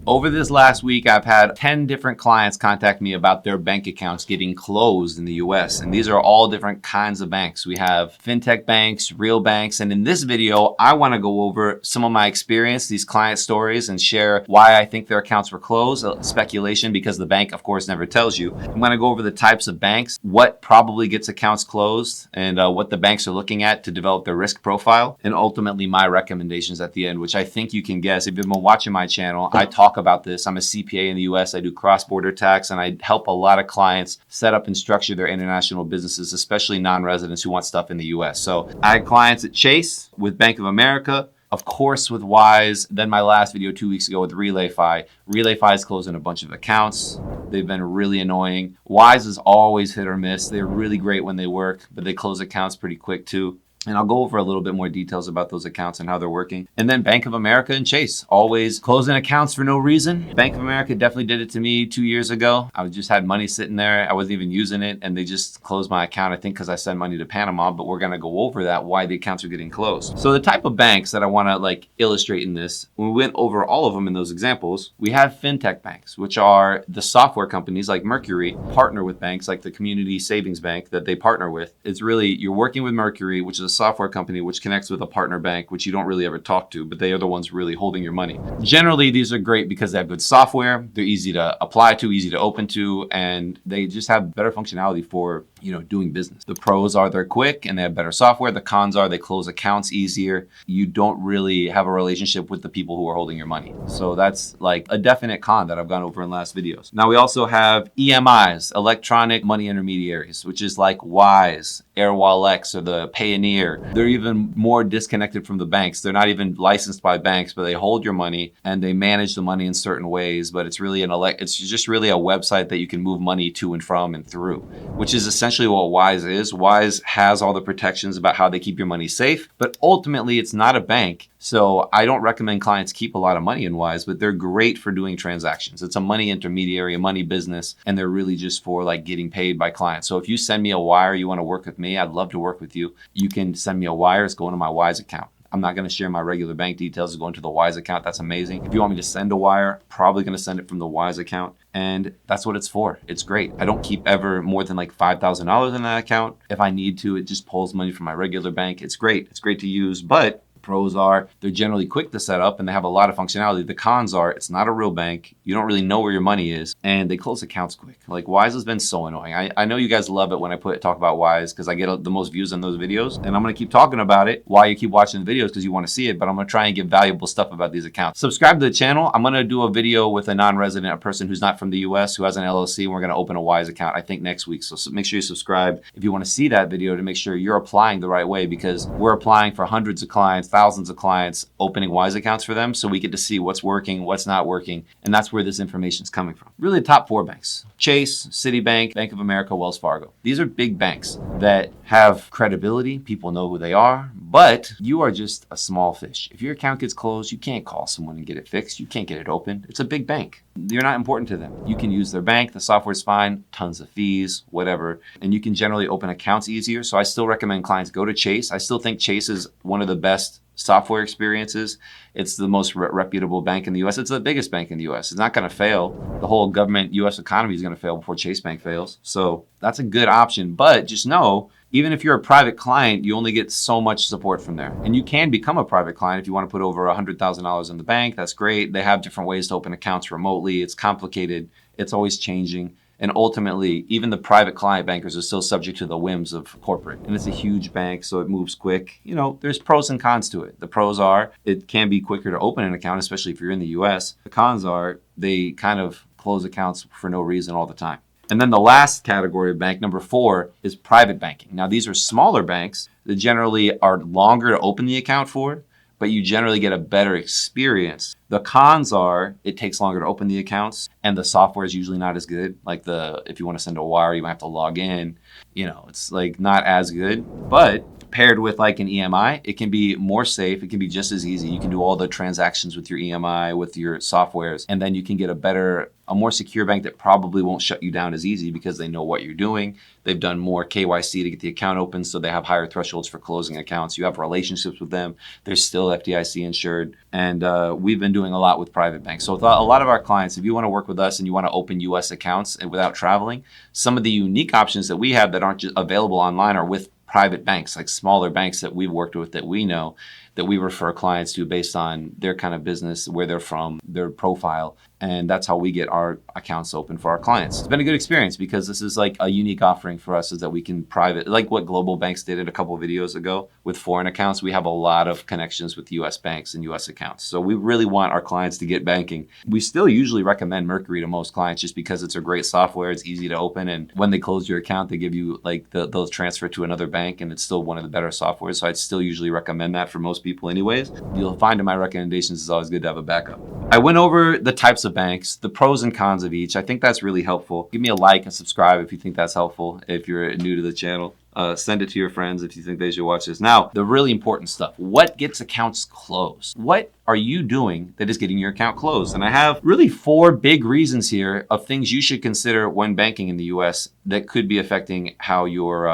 Over this last week, I've had 10 different clients contact me about their bank accounts getting closed in the US. And these are all different kinds of banks. We have fintech banks, real banks. And in this video, I want to go over some of my experience, these client stories, and share why I think their accounts were closed. Speculation, because the bank, of course, never tells you. I'm going to go over the types of banks, what probably gets accounts closed, and what the banks are looking at to develop their risk profile, and ultimately my recommendations at the end, which I think you can guess. If you've been watching my channel, I talk about this. I'm a CPA in the US. I do cross-border tax, and I help a lot of clients set up and structure their international businesses, especially non-residents who want stuff in the US. So I had clients at Chase, with Bank of America, of course with Wise, then my last video 2 weeks ago with RelayFi. RelayFi is closing a bunch of accounts. They've been really annoying. Wise is always hit or miss. They're really great when they work, but they close accounts pretty quick too. And I'll go over a little bit more details about those accounts and how they're working. And then Bank of America and Chase, always closing accounts for no reason. Bank of America definitely did it to me 2 years ago. I just had money sitting there. I wasn't even using it. And they just closed my account, I think because I send money to Panama, but we're gonna go over that, why the accounts are getting closed. So the type of banks that I wanna illustrate in this, when we went over all of them in those examples, we have fintech banks, which are the software companies like Mercury partner with banks like the Community Savings Bank that they partner with. It's really, you're working with Mercury, which is a software company which connects with a partner bank, which you don't really ever talk to, but they are the ones really holding your money. Generally, these are great because they have good software, they're easy to apply to, easy to open to, and they just have better functionality for doing business. The pros are they're quick and they have better software. The cons are they close accounts easier. You don't really have a relationship with the people who are holding your money. So that's like a definite con that I've gone over in last videos. Now we also have EMIs, electronic money intermediaries, which is like Wise, AirWallex, or the Payoneer. They're even more disconnected from the banks. They're not even licensed by banks, but they hold your money and they manage the money in certain ways. But it's really it's just really a website that you can move money to and from and through, which is essentially what Wise is. Wise has all the protections about how they keep your money safe, but ultimately it's not a bank. So I don't recommend clients keep a lot of money in Wise, but they're great for doing transactions. It's a money intermediary, a money business, and they're really just for getting paid by clients. So if you send me a wire, you want to work with me, I'd love to work with you. You can send me a wire, it's going to my Wise account. I'm not going to share my regular bank details. It's going to the Wise account. That's amazing. If you want me to send a wire, probably going to send it from the Wise account. And that's what it's for. It's great. I don't keep ever more than $5,000 in that account. If I need to, it just pulls money from my regular bank. It's great. It's great to use, but pros are they're generally quick to set up and they have a lot of functionality. The cons are it's not a real bank. You don't really know where your money is, and they close accounts quick. Wise has been so annoying. I know you guys love it when I talk about Wise because I get the most views on those videos, and I'm going to keep talking about it while you keep watching the videos because you want to see it, but I'm going to try and give valuable stuff about these accounts. Subscribe to the channel. I'm going to do a video with a non-resident, a person who's not from the US, who has an LLC, and we're going to open a Wise account, I think, next week. So make sure you subscribe if you want to see that video to make sure you're applying the right way, because we're applying for hundreds of clients, thousands of clients, opening Wise accounts for them, so we get to see what's working, what's not working, and that's where this information is coming from. Really, the top 4 banks: Chase, Citibank, Bank of America, Wells Fargo. These are big banks that have credibility. People know who they are, but you are just a small fish. If your account gets closed, you can't call someone and get it fixed. You can't get it opened. It's a big bank. You're not important to them. You can use their bank. The software's fine, tons of fees, whatever. And you can generally open accounts easier. So I still recommend clients go to Chase. I still think Chase is one of the best software experiences. It's the most reputable bank in the US. It's the biggest bank in the US. It's not going to fail. The whole government US economy is going to fail before Chase Bank fails. So that's a good option. But just know, even if you're a private client, you only get so much support from there. And you can become a private client if you want to put over $100,000 in the bank. That's great. They have different ways to open accounts remotely. It's complicated. It's always changing. And ultimately, even the private client bankers are still subject to the whims of corporate. And it's a huge bank, so it moves quick. There's pros and cons to it. The pros are it can be quicker to open an account, especially if you're in the US. The cons are they kind of close accounts for no reason all the time. And then the last category of bank, number 4, is private banking. Now, these are smaller banks that generally are longer to open the account for, but you generally get a better experience. The cons are it takes longer to open the accounts, and the software is usually not as good. If you want to send a wire, you might have to log in. It's not as good. But Paired with like an EMI, it can be more safe. It can be just as easy. You can do all the transactions with your EMI, with your softwares, and then you can get a more secure bank that probably won't shut you down as easy because they know what you're doing. They've done more KYC to get the account open, so they have higher thresholds for closing accounts. You have relationships with them. They're still FDIC insured. And we've been doing a lot with private banks. So with a lot of our clients, if you want to work with us and you want to open US accounts without traveling, some of the unique options that we have that aren't just available online are with private banks, like smaller banks that we've worked with that we know, that we refer clients to based on their kind of business, where they're from, their profile. And that's how we get our accounts open for our clients. It's been a good experience because this is like a unique offering for us, is that we can private, like what global banks did a couple of videos ago with foreign accounts. We have a lot of connections with US banks and US accounts. So we really want our clients to get banking. We still usually recommend Mercury to most clients just because it's a great software. It's easy to open. And when they close your account, they give you like they'll transfer to another bank, and it's still one of the better softwares. So I'd still usually recommend that for most people anyways. You'll find in my recommendations, it's always good to have a backup. I went over the types of banks, the pros and cons of each. I think that's really helpful. Give me a like and subscribe if you think that's helpful. If you're new to the channel, send it to your friends if you think they should watch this. Now, the really important stuff. What gets accounts closed? What are you doing that is getting your account closed? And I have really 4 big reasons here of things you should consider when banking in the US that could be affecting how your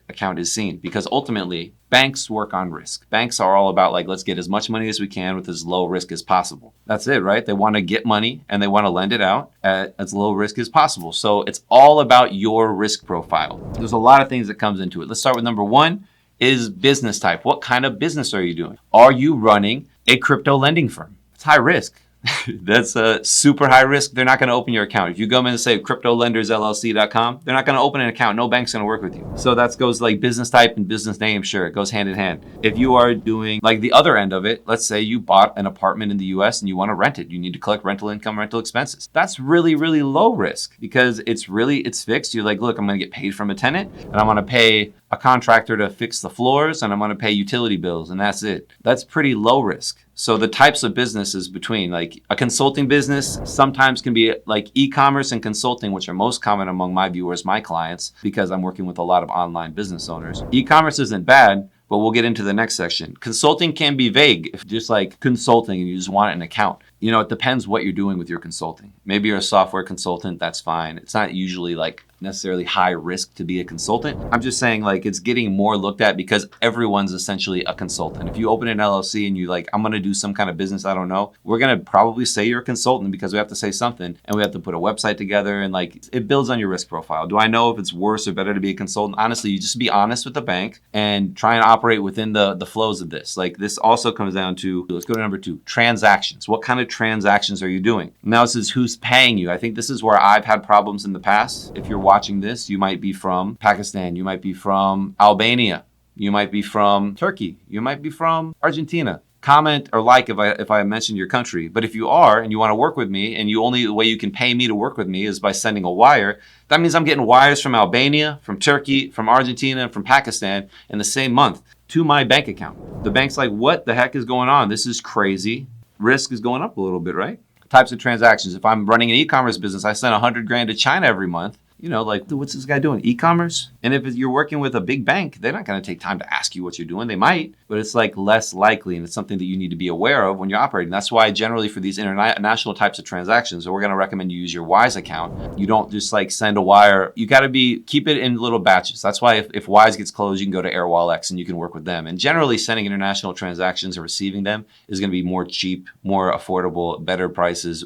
account is seen. Because ultimately, banks work on risk. Banks are all about like, let's get as much money as we can with as low risk as possible. That's it, right? They want to get money and they want to lend it out at as low risk as possible. So it's all about your risk profile. There's a lot of things that comes into it. Let's start with number 1 is business type. What kind of business are you doing? Are you running a crypto lending firm? It's high risk. That's a super high risk. They're not going to open your account. If you go in and say cryptolendersllc.com, they're not going to open an account. No bank's going to work with you. So that goes like business type and business name. Sure, it goes hand in hand. If you are doing like the other end of it, let's say you bought an apartment in the US and you want to rent it. You need to collect rental income, rental expenses. That's really, really low risk because it's fixed. You're like, look, I'm going to get paid from a tenant and I'm going to pay a contractor to fix the floors and I'm going to pay utility bills, and that's it. That's pretty low risk. So the types of businesses between like a consulting business sometimes can be like e-commerce and consulting, which are most common among my viewers, my clients, because I'm working with a lot of online business owners. E-commerce isn't bad, but we'll get into the next section. Consulting can be vague, if just like consulting and you just want an account. You know, it depends what you're doing with your consulting. Maybe you're a software consultant, that's fine. It's not usually like necessarily high risk to be a consultant. I'm just saying like it's getting more looked at because everyone's essentially a consultant. If you open an LLC and you like, I'm gonna do some kind of business, I don't know, we're gonna probably say you're a consultant because we have to say something and we have to put a website together and like it builds on your risk profile. Do I know if it's worse or better to be a consultant? Honestly, you just be honest with the bank and try and operate within the flows of this. Like this also comes down to, let's go to number 2, transactions. What kind of transactions are you doing? Now this is who's paying you. I think this is where I've had problems in the past. If you're watching this, you might be from Pakistan, you might be from Albania, you might be from Turkey, you might be from Argentina. Comment or like if I mentioned your country. But if you are and you want to work with me and the way you can pay me to work with me is by sending a wire, that means I'm getting wires from Albania, from Turkey, from Argentina, and from Pakistan in the same month to my bank account. The bank's like, what the heck is going on? This is crazy. Risk is going up a little bit, right? Types of transactions. If I'm running an e-commerce business, I send 100 grand to China every month. You know, like, what's this guy doing? E-commerce? And if you're working with a big bank, they're not going to take time to ask you what you're doing. They might, but it's like less likely. And it's something that you need to be aware of when you're operating. That's why generally for these international types of transactions, we're going to recommend you use your Wise account. You don't just like send a wire. You got to keep it in little batches. That's why if Wise gets closed, you can go to AirWallex and you can work with them. And generally sending international transactions or receiving them is going to be more cheap, more affordable, better prices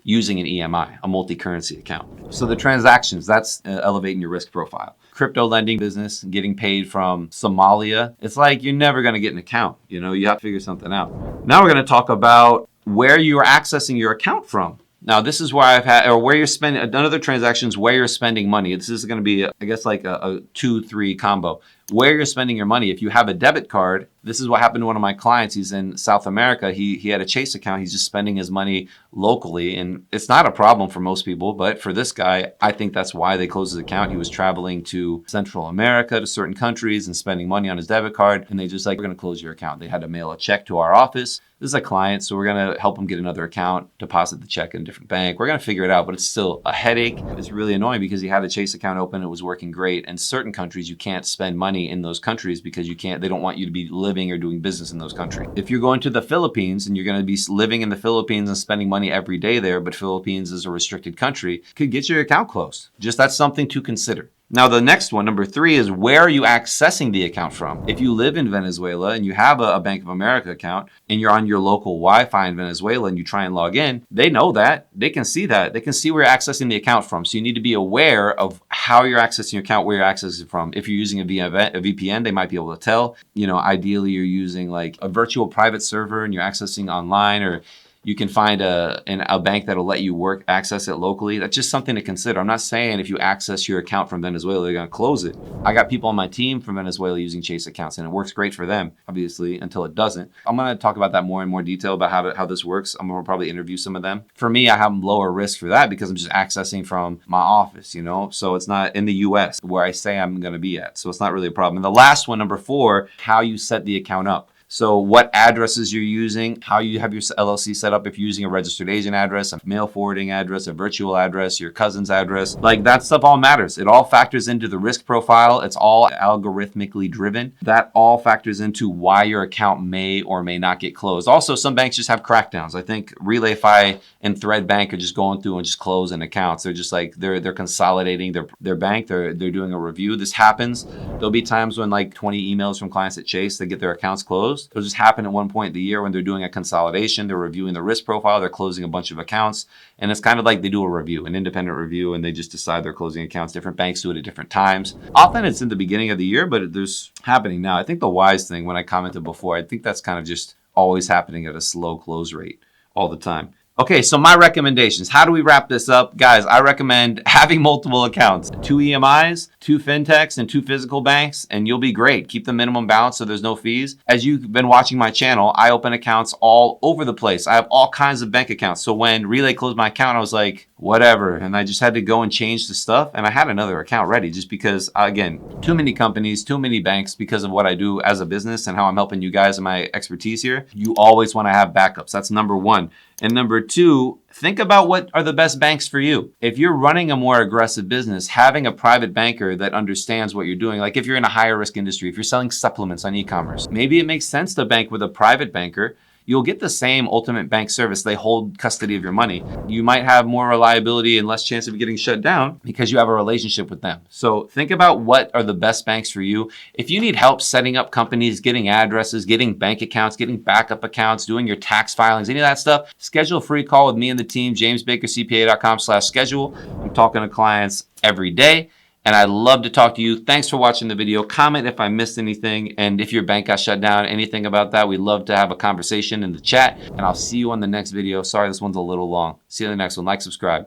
using an EMI, a multi-currency account. So the transactions, that's elevating your risk profile. Crypto lending business, getting paid from Somalia. It's like you're never gonna get an account. You know, you have to figure something out. Now we're gonna talk about where you are accessing your account from. Now this is where where you're spending, another transactions where you're spending money. This is gonna be, I guess like a 2-3 combo. Where you're spending your money. If you have a debit card This is what happened to one of my clients. He's in South America. He had a Chase account. He's just spending his money locally. And it's not a problem for most people, but for this guy, I think that's why they closed his account. He was traveling to Central America, to certain countries, and spending money on his debit card. And they just like, we're going to close your account. They had to mail a check to our office. This is a client, so we're going to help him get another account, deposit the check in a different bank. We're going to figure it out, but it's still a headache. It's really annoying because he had a Chase account open. It was working great. And certain countries, you can't spend money in those countries because they don't want you to be living or doing business in those countries. If you're going to the Philippines and you're going to be living in the Philippines and spending money every day there, but Philippines is a restricted country, could get your account closed. Just that's something to consider. Now, the next one, number 3, is where are you accessing the account from? If you live in Venezuela and you have a Bank of America account and you're on your local Wi-Fi in Venezuela and you try and log in, they know that. They can see that. They can see where you're accessing the account from. So you need to be aware of how you're accessing your account, where you're accessing from. If you're using a VPN, they might be able to tell. Ideally, you're using like a virtual private server and you're accessing online, or you can find a bank that'll let you access it locally. That's just something to consider. I'm not saying if you access your account from Venezuela, they're going to close it. I got people on my team from Venezuela using Chase accounts, and it works great for them, obviously, until it doesn't. I'm going to talk about that more in more detail about how this works. I'm going to probably interview some of them. For me, I have lower risk for that because I'm just accessing from my office, So it's not in the US where I say I'm going to be at. So it's not really a problem. And the last one, number 4, how you set the account up. So what addresses you're using, how you have your LLC set up, if you're using a registered agent address, a mail forwarding address, a virtual address, your cousin's address, like that stuff all matters. It all factors into the risk profile. It's all algorithmically driven. That all factors into why your account may or may not get closed. Also, some banks just have crackdowns. I think RelayFi and Thread Bank are just going through and just closing accounts. They're just like, they're consolidating their bank. They're doing a review. This happens. There'll be times when like 20 emails from clients at Chase, they get their accounts closed. It'll just happen at one point in the year when they're doing a consolidation, they're reviewing the risk profile, they're closing a bunch of accounts. And it's kind of like they do a review, an independent review, and they just decide they're closing accounts. Different banks do it at different times. Often it's in the beginning of the year, but there's happening now. I think the wise thing, when I commented before, I think that's kind of just always happening at a slow close rate all the time. Okay, so my recommendations. How do we wrap this up? Guys, I recommend having multiple accounts, 2 EMIs, 2 fintechs, and 2 physical banks, and you'll be great. Keep the minimum balance so there's no fees. As you've been watching my channel, I open accounts all over the place. I have all kinds of bank accounts. So when Relay closed my account, I was like, whatever. And I just had to go and change the stuff. And I had another account ready just because, again, too many companies, too many banks because of what I do as a business and how I'm helping you guys and my expertise here. You always want to have backups. That's number 1. And number 2, think about what are the best banks for you. If you're running a more aggressive business, having a private banker that understands what you're doing, like if you're in a higher risk industry, if you're selling supplements on e-commerce, maybe it makes sense to bank with a private banker. You'll get the same ultimate bank service. They hold custody of your money. You might have more reliability and less chance of getting shut down because you have a relationship with them. So think about what are the best banks for you. If you need help setting up companies, getting addresses, getting bank accounts, getting backup accounts, doing your tax filings, any of that stuff, schedule a free call with me and the team, jamesbakercpa.com/schedule. I'm talking to clients every day. And I'd love to talk to you. Thanks for watching the video. Comment if I missed anything. And if your bank got shut down, anything about that, we'd love to have a conversation in the chat. And I'll see you on the next video. Sorry, this one's a little long. See you in the next one. Like, subscribe.